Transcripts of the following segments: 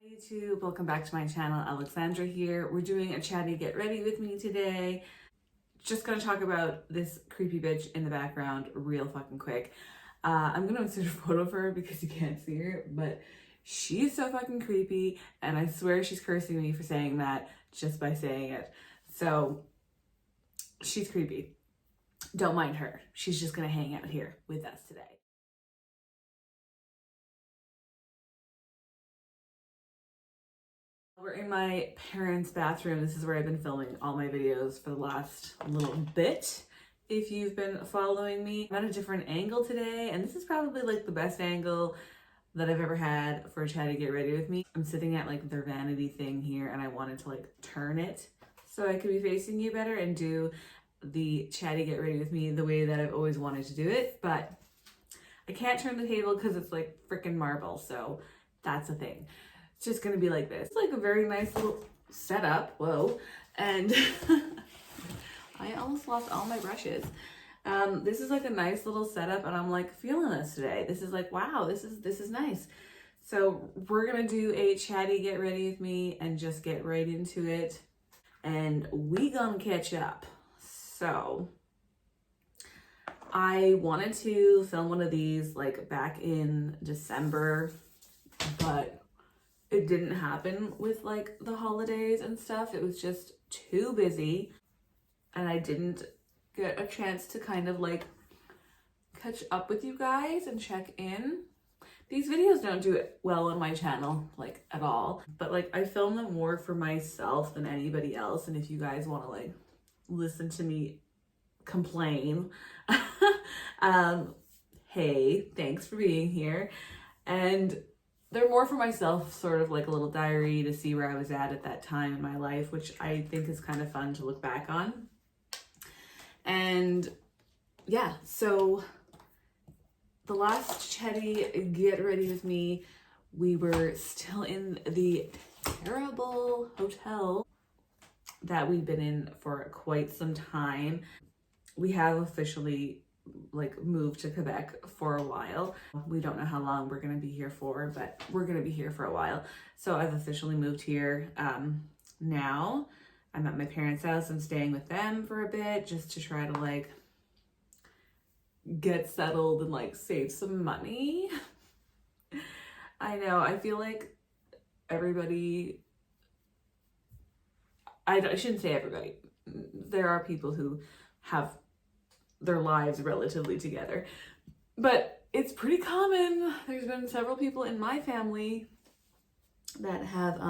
Hey YouTube, welcome back to my channel. Alexandra here. We're doing a chatty get ready with me today. Just gonna talk about this creepy bitch in the background real fucking quick. I'm gonna insert a photo of her because you can't see her, but she's so fucking creepy and I swear she's cursing me for saying that just by saying it. So she's creepy. Don't mind her. She's just gonna hang out here with us today. We're in my parents' bathroom. This is where I've been filming all my videos for the last little bit. If you've been following me, I'm at a different angle today, and this is probably like the best angle that I've ever had for a chatty get ready with me. I'm sitting at like their vanity thing here, and I wanted to like turn it so I could be facing you better and do the chatty get ready with me the way that I've always wanted to do it, but I can't turn the table because it's like freaking marble, so that's a thing. It's just gonna be like this. It's like a very nice little setup. Whoa. And I almost lost all my brushes. This is like a nice little setup and I'm like feeling this today. This is like, wow, this is nice. So we're gonna do a chatty get ready with me and just get right into it. And we gonna catch up. So I wanted to film one of these like back in December, but it didn't happen with like the holidays and stuff. It was just too busy and I didn't get a chance to kind of like catch up with you guys and check in. These videos don't do it well on my channel, like at all, but like I film them more for myself than anybody else. And if you guys want to like listen to me complain, hey, thanks for being here. And they're more for myself, sort of like a little diary to see where I was at that time in my life, which I think is kind of fun to look back on. And yeah, so the last chatty get ready with me, we were still in the terrible hotel that we've been in for quite some time. We have officially like moved to Quebec for a while. We don't know how long we're gonna be here for, but we're gonna be here for a while. So I've officially moved here. Now I'm at my parents' house. I'm staying with them for a bit just to try to like get settled and like save some money. I know, I feel like everybody, I shouldn't say everybody. There are people who have their lives relatively together, but it's pretty common. There's been several people in my family that have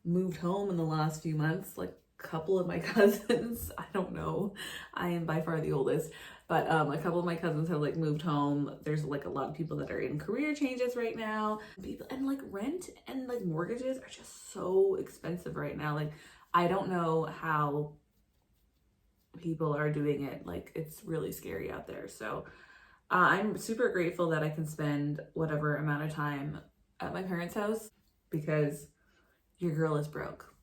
moved home in the last few months, like a couple of my cousins. I don't know, I am by far the oldest, but a couple of my cousins have like moved home. There's like a lot of people that are in career changes right now. People and like rent and like mortgages are just so expensive right now. Like I don't know how people are doing it. Like it's really scary out there. So I'm super grateful that I can spend whatever amount of time at my parents' house because your girl is broke.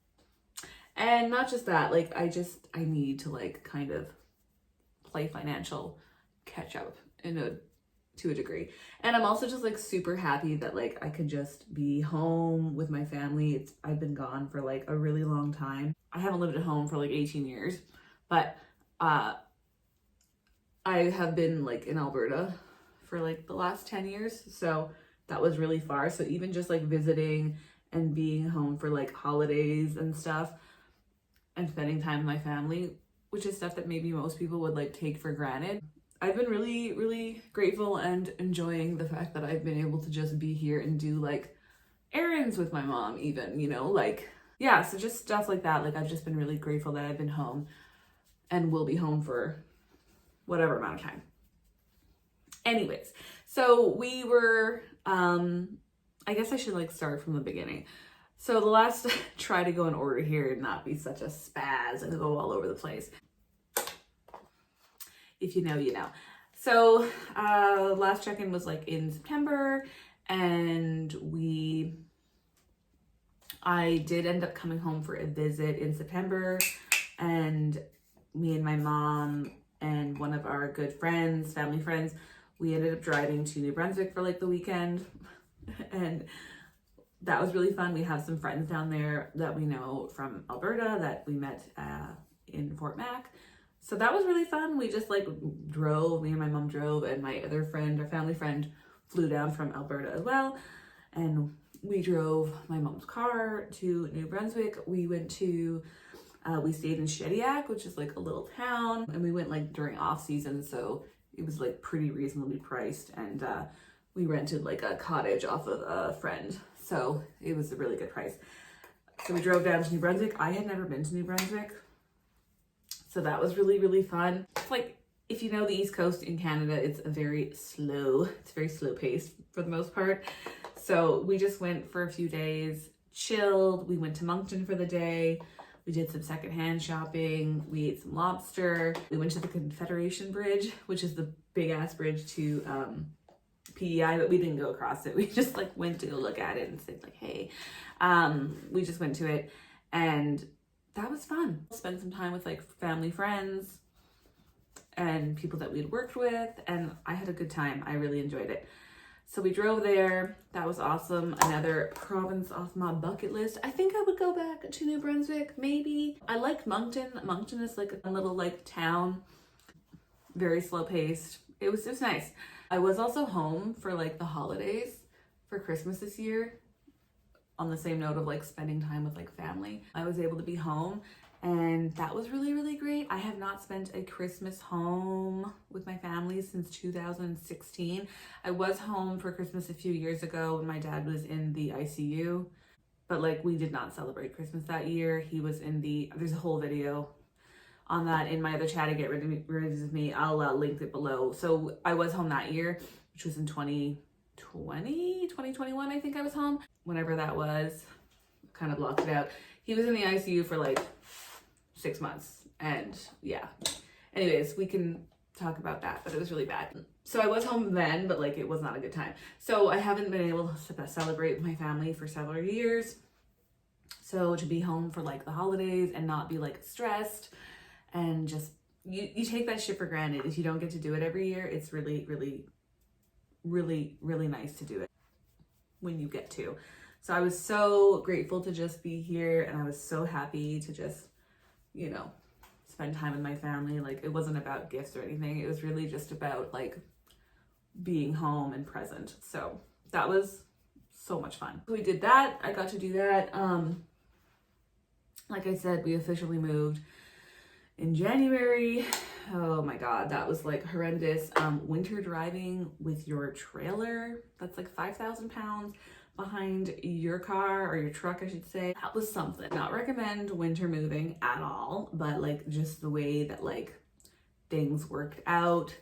And not just that, like I need to like kind of play financial catch up to a degree. And I'm also just like super happy that like I could just be home with my family. I've been gone for like a really long time. I haven't lived at home for like 18 years. But I have been like in Alberta for like the last 10 years. So that was really far. So even just like visiting and being home for like holidays and stuff and spending time with my family, which is stuff that maybe most people would like take for granted. I've been really, really grateful and enjoying the fact that I've been able to just be here and do like errands with my mom even, you know, like, yeah. So just stuff like that. Like I've just been really grateful that I've been home and will be home for whatever amount of time. Anyways, so we were, I guess I should like start from the beginning. So the last, try to go in order here and not be such a spaz and go all over the place. If you know, you know. So last check-in was like in September and I did end up coming home for a visit in September, and me and my mom and one of our good friends, family friends, we ended up driving to New Brunswick for like the weekend. And that was really fun. We have some friends down there that we know from Alberta that we met in Fort Mac. So that was really fun. We just like drove, me and my mom drove, and my other friend, our family friend, flew down from Alberta as well. And we drove my mom's car to New Brunswick. We went to, we stayed in Shediac, which is like a little town. And we went like during off season. So it was like pretty reasonably priced. And we rented like a cottage off of a friend. So it was a really good price. So we drove down to New Brunswick. I had never been to New Brunswick. So that was really, really fun. Like, if you know the East Coast in Canada, it's very slow paced for the most part. So we just went for a few days, chilled. We went to Moncton for the day. We did some secondhand shopping. We ate some lobster. We went to the Confederation Bridge, which is the big ass bridge to PEI, but we didn't go across it. We just like went to go look at it and said like, hey, we just went to it, and that was fun. Spent some time with like family, friends, and people that we'd worked with, and I had a good time. I really enjoyed it. So we drove there. That was awesome. Another province off my bucket list. I think I would go back to New Brunswick, maybe. I liked Moncton. Moncton is like a little like town, very slow paced. It was just nice. I was also home for like the holidays for Christmas this year. On the same note of like spending time with like family, I was able to be home, and that was really, really great. I have not spent a Christmas home with my family since 2016. I was home for Christmas a few years ago when my dad was in the ICU, but like we did not celebrate Christmas that year. He was in there's a whole video on that in my other chat, Get Rid of Me. I'll link it below. So I was home that year, which was in 2021, I think I was home. Whenever that was, kind of blocked it out. He was in the ICU for like 6 months, and yeah. Anyways, we can talk about that, but it was really bad. So I was home then, but like it was not a good time. So I haven't been able to celebrate with my family for several years. So to be home for like the holidays and not be like stressed, and just, you take that shit for granted. If you don't get to do it every year, it's really, really, really, really nice to do it when you get to. So I was so grateful to just be here, and I was so happy to just, you know, spend time with my family. Like, it wasn't about gifts or anything. It was really just about like being home and present. So that was so much fun. So we did that. I got to do that. Like I said, we officially moved in January. Oh my God, that was like horrendous. Winter driving with your trailer, that's like 5,000 pounds behind your car, or your truck, I should say. That was something. Not recommend winter moving at all, but like just the way that like things worked out.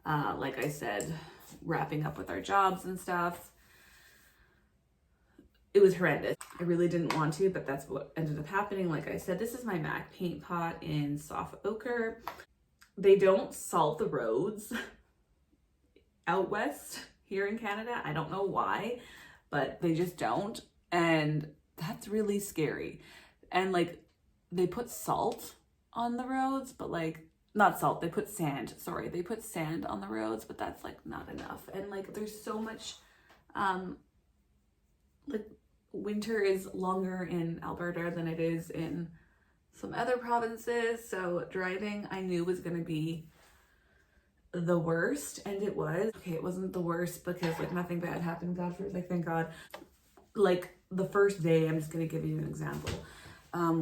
Like I said, wrapping up with our jobs and stuff. It was horrendous. I really didn't want to, but that's what ended up happening. Like I said, this is my MAC paint pot in soft ochre. They don't salt the roads out west here in Canada. I don't know why, but they just don't. And that's really scary. And like, they put salt on the roads, but like, not salt, they put sand. Sorry, they put sand on the roads, but that's like not enough. And like, there's so much, like, winter is longer in Alberta than it is in some other provinces. So driving, I knew, was going to be the worst, and it was. Okay, it wasn't the worst because like nothing bad happened, God forbid, like thank God. Like the first day, I'm just going to give you an example.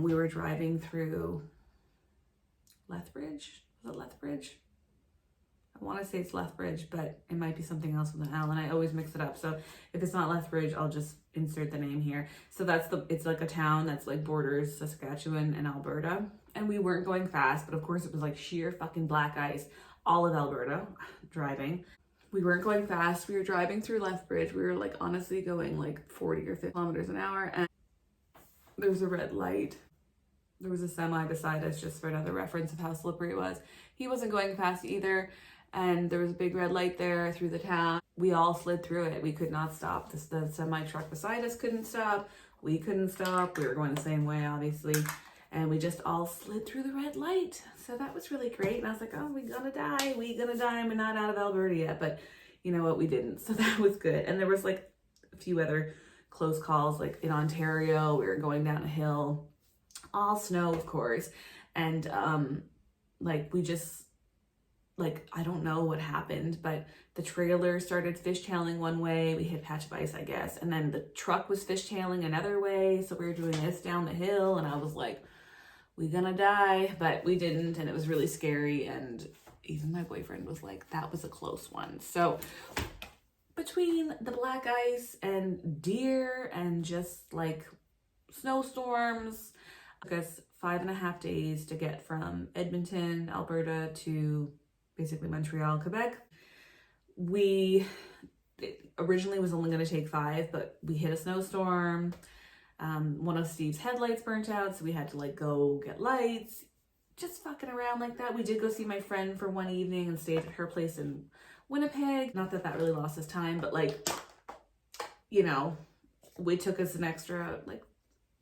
We were driving through Lethbridge. Was it Lethbridge? I want to say it's Lethbridge, but it might be something else with an L, and I always mix it up. So if it's not Lethbridge, I'll just insert the name here. So it's like a town that's like borders Saskatchewan and Alberta. And we weren't going fast, but of course it was like sheer fucking black ice, all of Alberta driving. We weren't going fast. We were driving through Lethbridge. We were like honestly going like 40 or 50 kilometers an hour, and there was a red light. There was a semi beside us, just for another reference of how slippery it was. He wasn't going fast either. And there was a big red light there through the town. We all slid through it. We could not stop. The semi truck beside us couldn't stop. We couldn't stop. We were going the same way, obviously. And we just all slid through the red light. So that was really great. And I was like, oh, we're gonna die. We're gonna die. We're not out of Alberta yet. But you know what? We didn't. So that was good. And there was like a few other close calls, like in Ontario. We were going down a hill, all snow, of course. And like we just, like, I don't know what happened, but the trailer started fishtailing one way. We hit a patch of ice, I guess. And then the truck was fishtailing another way. So we were doing this down the hill and I was like, we gonna die, but we didn't. And it was really scary. And even my boyfriend was like, that was a close one. So between the black ice and deer and just like snowstorms, it took us 5.5 days to get from Edmonton, Alberta to basically Montreal, Quebec. It originally was only going to take 5, but we hit a snowstorm. One of Steve's headlights burnt out, so we had to like go get lights. Just fucking around like that. We did go see my friend for one evening and stayed at her place in Winnipeg. Not that that really lost us time, but like, you know, we took us an extra like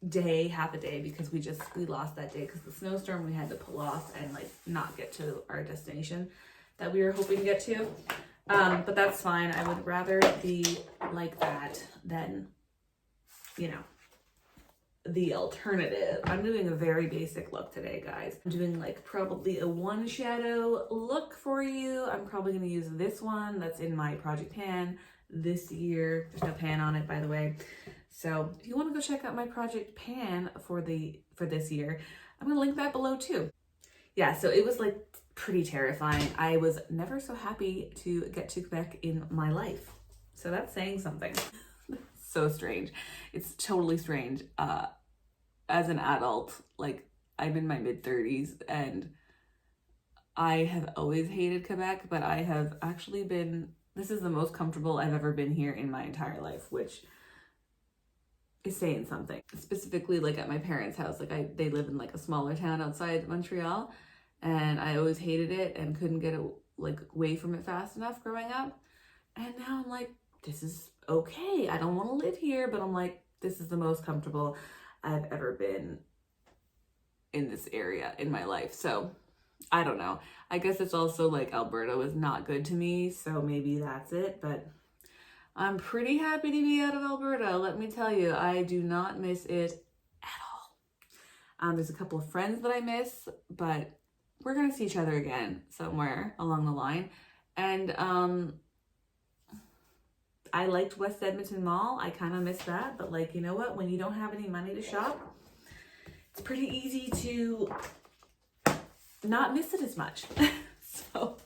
day, half a day, because we lost that day because the snowstorm. We had to pull off and like not get to our destination that we were hoping to get to. But that's fine. I would rather be like that than, you know, the alternative. I'm doing a very basic look today, guys. I'm doing like probably a one shadow look for you. I'm probably going to use this one that's in my project pan this year. There's no pan on it, by the way. So if you want to go check out my project pan for this year, I'm going to link that below too. Yeah, so it was like pretty terrifying. I was never so happy to get to Quebec in my life. So that's saying something. So strange. It's totally strange. As an adult, like I'm in my mid-30s and I have always hated Quebec, but I have actually this is the most comfortable I've ever been here in my entire life, which is saying something. Specifically like at my parents' house, like they live in like a smaller town outside Montreal, and I always hated it and couldn't get away from it fast enough growing up. And now I'm like, this is okay. I don't want to live here, but I'm like, this is the most comfortable I've ever been in this area in my life. So I don't know. I guess it's also like Alberta was not good to me, so maybe that's it, but I'm pretty happy to be out of Alberta. Let me tell you, I do not miss it at all. There's a couple of friends that I miss, but we're going to see each other again somewhere along the line. And I liked West Edmonton Mall. I kind of miss that, but like, you know what? When you don't have any money to shop, it's pretty easy to not miss it as much. So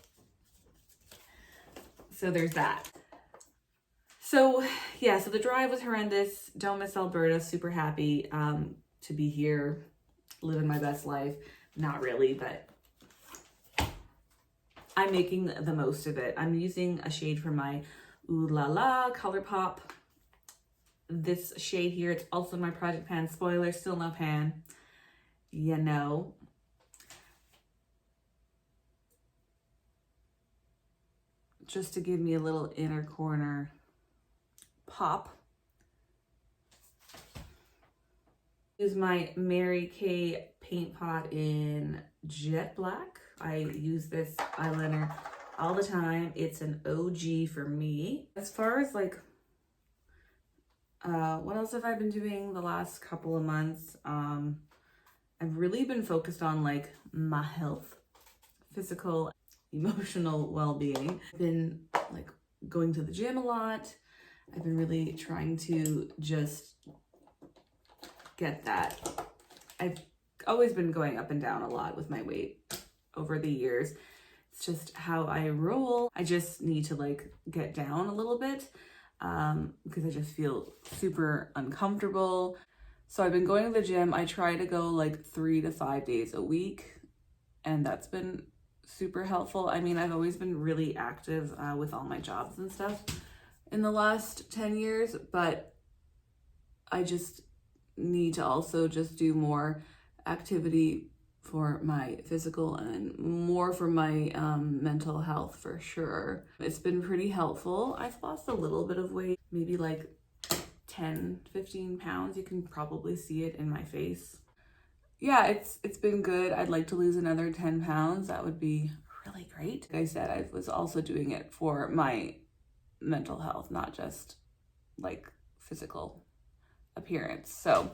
there's that. So yeah, so the drive was horrendous. Don't miss Alberta. Super happy to be here, living my best life. Not really, but I'm making the most of it. I'm using a shade from my Ooh La La ColourPop. This shade here, it's also in my project pan. Spoiler, still no pan. You know. Just to give me a little inner corner pop. Use my Mary Kay paint pot in Jet Black. I use this eyeliner all the time. It's an OG for me. As far as like, what else have I been doing the last couple of months? I've really been focused on like my health, physical, emotional well-being. I've been like going to the gym a lot. I've been really trying to just get that. I've always been going up and down a lot with my weight over the years. It's just how I roll. I just need to like get down a little bit because I just feel super uncomfortable. So I've been going to the gym. I try to go like 3 to 5 days a week, and that's been super helpful. I mean, I've always been really active with all my jobs and stuff in the last 10 years, but I just need to also just do more activity for my physical and more for my mental health for sure. It's been pretty helpful. I've lost a little bit of weight, maybe like 10, 15 pounds. You can probably see it in my face. Yeah, it's been good. I'd like to lose another 10 pounds. That would be really great. Like I said, I was also doing it for my mental health, not just like physical appearance. So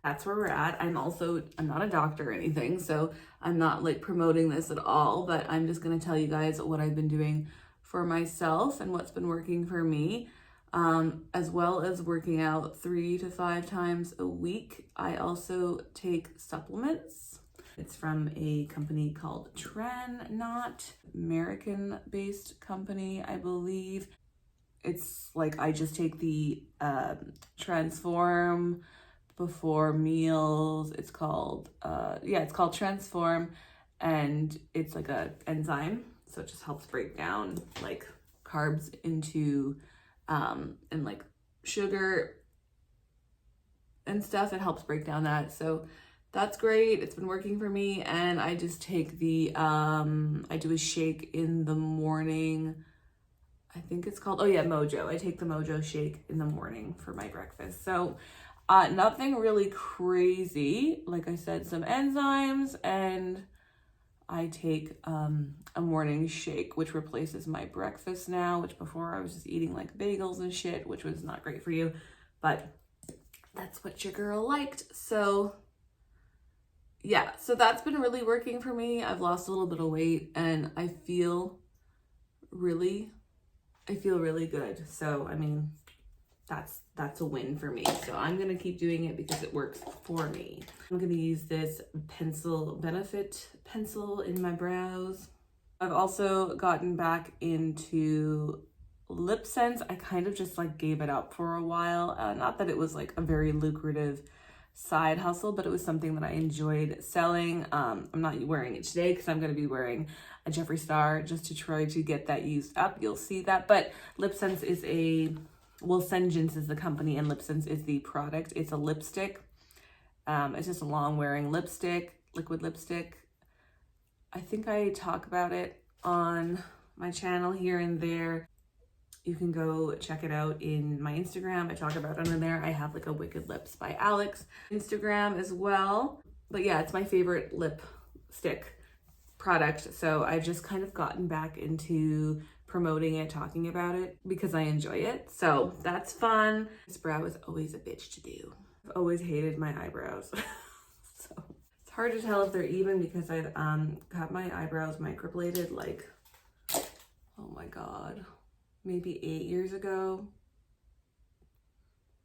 that's where we're at. I'm not a doctor or anything, so I'm not like promoting this at all, but I'm just gonna tell you guys what I've been doing for myself and what's been working for me, as well as working out 3 to 5 times a week. I also take supplements. It's from a company called Not American-based company, I believe. It's like I just take the Transform before meals. It's called it's called Transform, and it's like a enzyme, so it just helps break down like carbs into and like sugar and stuff. It helps break down that, so that's great. It's been working for me. And I just take the I do a shake in the morning. I think it's called Mojo. I take the Mojo shake in the morning for my breakfast. So nothing really crazy. Like I said, some enzymes, and I take a morning shake, which replaces my breakfast now, which before I was just eating like bagels and shit, which was not great for you, but that's what your girl liked. So yeah, so that's been really working for me. I've lost a little bit of weight and I feel really good. So, I mean, that's a win for me. So I'm going to keep doing it because it works for me. I'm going to use this Benefit pencil in my brows. I've also gotten back into lip sense. I kind of just like gave it up for a while. Not that it was like a very lucrative side hustle, but it was something that I enjoyed selling. I'm not wearing it today because I'm going to be wearing a Jeffree Star just to try to get that used up. You'll see that. But Lip Sense is Sengens is the company and Lip Sense is the product. It's a lipstick. It's just a long wearing lipstick, liquid lipstick. I think I talk about it on my channel here and there. You can go check it out in my Instagram. I talk about it on there. I have like a Wicked Lips by Alex Instagram as well. But yeah, it's my favorite lipstick product. So I've just kind of gotten back into promoting it, talking about it because I enjoy it. So that's fun. This brow is always a bitch to do. I've always hated my eyebrows. So it's hard to tell if they're even because I've got my eyebrows microbladed like, oh my God, maybe 8 years ago,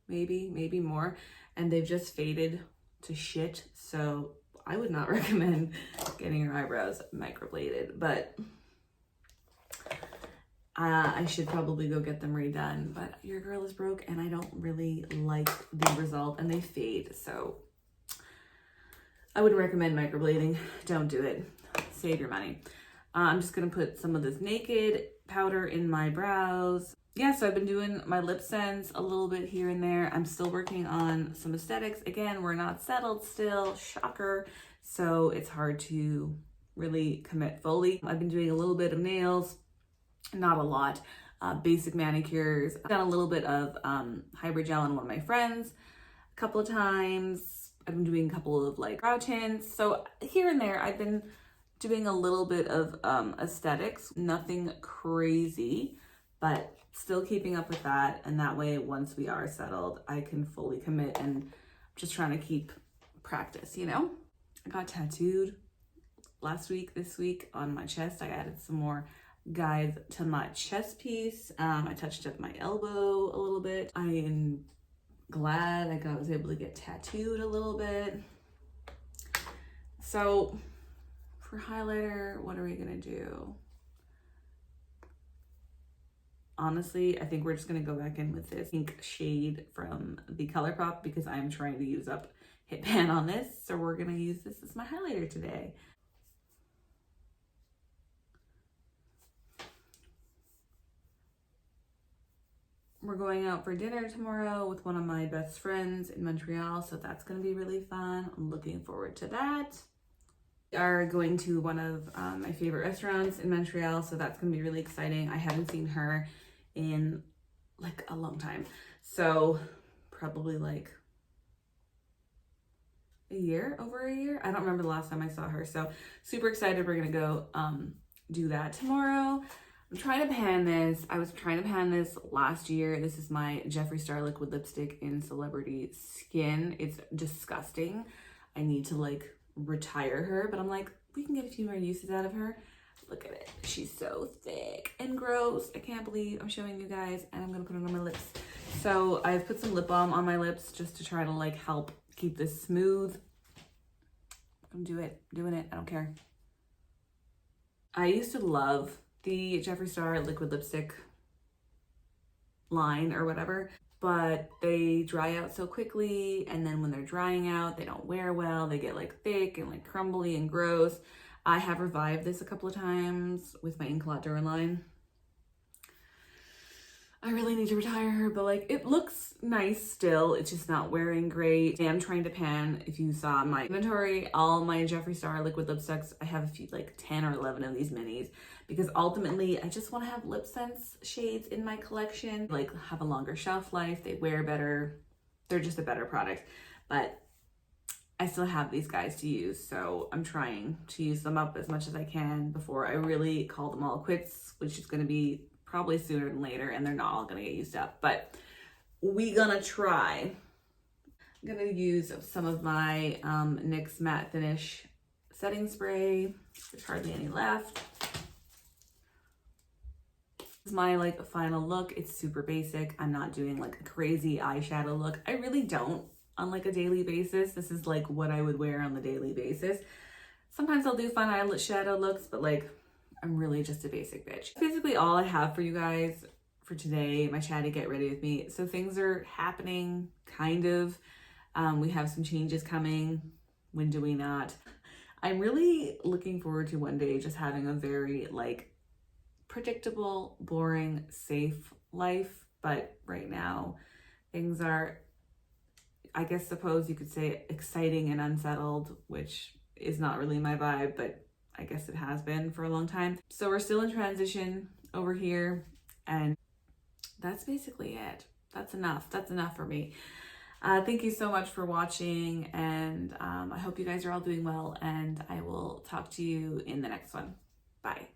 maybe more, and they've just faded to shit. So I would not recommend getting your eyebrows microbladed, but I should probably go get them redone. But your girl is broke and I don't really like the result, and they fade, so I wouldn't recommend microblading. Don't do it. Save your money. I'm just gonna put some of this Naked powder in my brows. Yeah, so I've been doing my lip sense a little bit here and there. I'm still working on some aesthetics. Again, we're not settled still, shocker. So it's hard to really commit fully. I've been doing a little bit of nails, not a lot. Basic manicures. I've done a little bit of hybrid gel on one of my friends a couple of times. I've been doing a couple of like brow tints. So here and there, I've been doing a little bit of aesthetics, nothing crazy, but still keeping up with that. And that way, once we are settled, I can fully commit, and I'm just trying to keep practice, you know? I got tattooed this week on my chest. I added some more guides to my chest piece. I touched up my elbow a little bit. I am glad I was able to get tattooed a little bit. So for highlighter, what are we gonna do? Honestly, I think we're just gonna go back in with this pink shade from the ColourPop because I'm trying to use up Hit Pan on this. So we're gonna use this as my highlighter today. We're going out for dinner tomorrow with one of my best friends in Montreal, so that's gonna be really fun. I'm looking forward to that. We are going to one of my favorite restaurants in Montreal, so that's gonna be really exciting. I haven't seen her in like a long time, so probably like over a year. I don't remember the last time I saw her, so super excited. We're gonna go do that tomorrow. I'm trying to pan this. I was trying to pan this last year. This is my Jeffree Star liquid lipstick in Celebrity Skin. It's disgusting. I need to like retire her, but I'm like, we can get a few more uses out of her. Look at it. She's so thick and gross. I can't believe I'm showing you guys, and I'm gonna put it on my lips. So I've put some lip balm on my lips just to try to like help keep this smooth. I'm doing it. I don't care. I used to love the Jeffree Star liquid lipstick line or whatever, but they dry out so quickly, and then when they're drying out, they don't wear well. They get like thick and like crumbly and gross. I have revived this a couple of times with my Inklat Durin line. I really need to retire her, but like it looks nice still. It's just not wearing great. I am trying to pan. If you saw my inventory, all my Jeffree Star liquid lipsticks, I have a few, like 10 or 11 of these minis, because ultimately I just want to have lip sense shades in my collection, like have a longer shelf life. They wear better. They're just a better product, but I still have these guys to use. So I'm trying to use them up as much as I can before I really call them all quits, which is going to be probably sooner than later, and they're not all gonna get used up, but we gonna try. I'm gonna use some of my NYX Matte Finish setting spray. There's hardly any left. This is my like final look. It's super basic. I'm not doing like a crazy eyeshadow look. I really don't on like a daily basis. This is like what I would wear on the daily basis. Sometimes I'll do fun eyeshadow looks, but like I'm really just a basic bitch. Basically all I have for you guys for today, my chatty get ready with me. So things are happening, kind of. We have some changes coming. When do we not? I'm really looking forward to one day just having a very like predictable, boring, safe life. But right now things are, I guess suppose you could say, exciting and unsettled, which is not really my vibe, but I guess it has been for a long time. So we're still in transition over here, and that's basically it. That's enough. That's enough for me. Thank you so much for watching, and I hope you guys are all doing well, and I will talk to you in the next one. Bye.